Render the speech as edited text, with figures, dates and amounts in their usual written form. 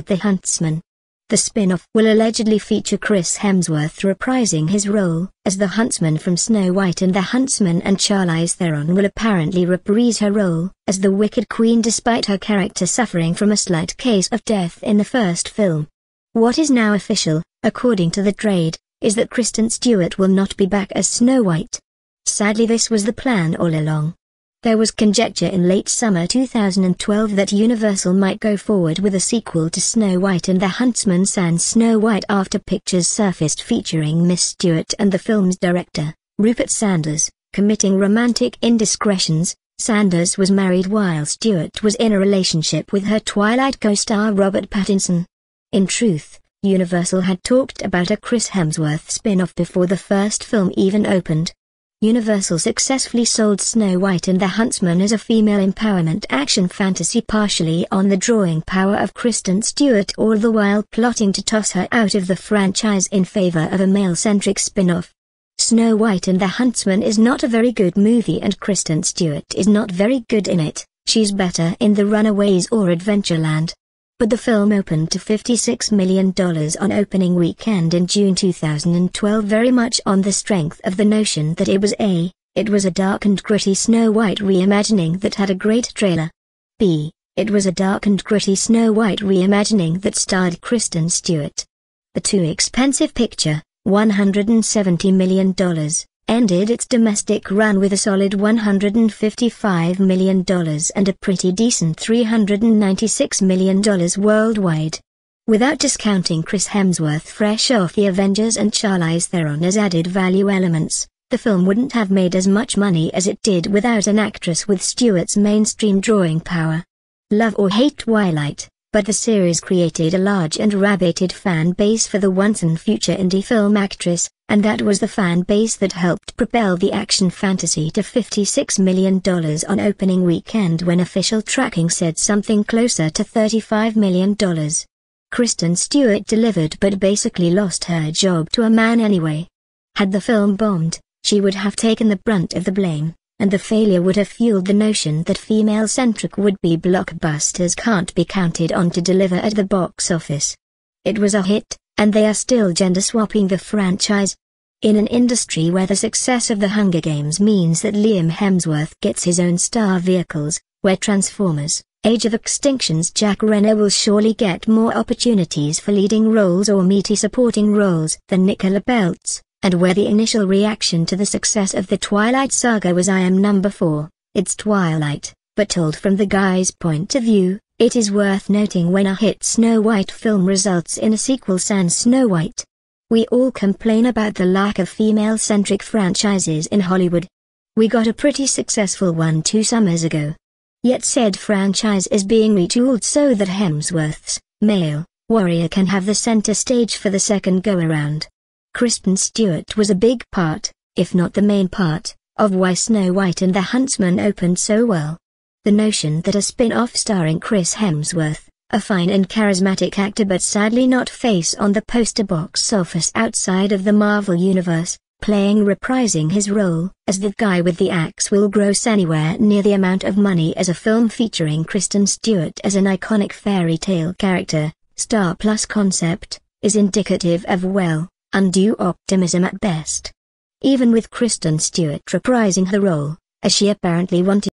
The Huntsman. The spin-off will allegedly feature Chris Hemsworth reprising his role as the Huntsman from Snow White and the Huntsman, and Charlize Theron will apparently reprise her role as the Wicked Queen despite her character suffering from a slight case of death in the first film. What is now official, according to the trade, is that Kristen Stewart will not be back as Snow White. Sadly, this was the plan all along. There was conjecture in late summer 2012 that Universal might go forward with a sequel to Snow White and the Huntsman sans Snow White after pictures surfaced featuring Miss Stewart and the film's director, Rupert Sanders, committing romantic indiscretions. Sanders was married while Stewart was in a relationship with her Twilight co-star Robert Pattinson. In truth, Universal had talked about a Chris Hemsworth spin-off before the first film even opened. Universal successfully sold Snow White and the Huntsman as a female empowerment action fantasy partially on the drawing power of Kristen Stewart, all the while plotting to toss her out of the franchise in favor of a male-centric spin-off. Snow White and the Huntsman is not a very good movie and Kristen Stewart is not very good in it. She's better in The Runaways or Adventureland. But the film opened to $56 million on opening weekend in June 2012, very much on the strength of the notion that it was a dark and gritty Snow White reimagining that had a great trailer. It was a dark and gritty Snow White reimagining that starred Kristen Stewart. The too expensive picture, $170 million, ended its domestic run with a solid $155 million and a pretty decent $396 million worldwide. Without discounting Chris Hemsworth fresh off The Avengers and Charlize Theron as added value elements, the film wouldn't have made as much money as it did without an actress with Stewart's mainstream drawing power. Love or hate Twilight, but the series created a large and rabid fan base for the once and future indie film actress, and that was the fan base that helped propel the action fantasy to $56 million on opening weekend when official tracking said something closer to $35 million. Kristen Stewart delivered but basically lost her job to a man anyway. Had the film bombed, she would have taken the brunt of the blame, and the failure would have fueled the notion that female-centric would-be blockbusters can't be counted on to deliver at the box office. It was a hit, and they are still gender-swapping the franchise. In an industry where the success of The Hunger Games means that Liam Hemsworth gets his own star vehicles, where Transformers, Age of Extinction's Jack Renner will surely get more opportunities for leading roles or meaty supporting roles than Nicola Peltz, and where the initial reaction to the success of the Twilight saga was I am number 4, it's Twilight, but told from the guy's point of view, it is worth noting when a hit Snow White film results in a sequel sans Snow White. We all complain about the lack of female-centric franchises in Hollywood. We got a pretty successful one 2 summers ago. Yet said franchise is being retooled so that Hemsworth's male warrior can have the center stage for the second go-around. Kristen Stewart was a big part, if not the main part, of why Snow White and the Huntsman opened so well. The notion that a spin-off starring Chris Hemsworth, a fine and charismatic actor but sadly not face on the poster box office outside of the Marvel Universe, reprising his role as the guy with the axe will gross anywhere near the amount of money as a film featuring Kristen Stewart as an iconic fairy tale character, star plus concept, is indicative of undue optimism at best. Even with Kristen Stewart reprising her role, as she apparently wanted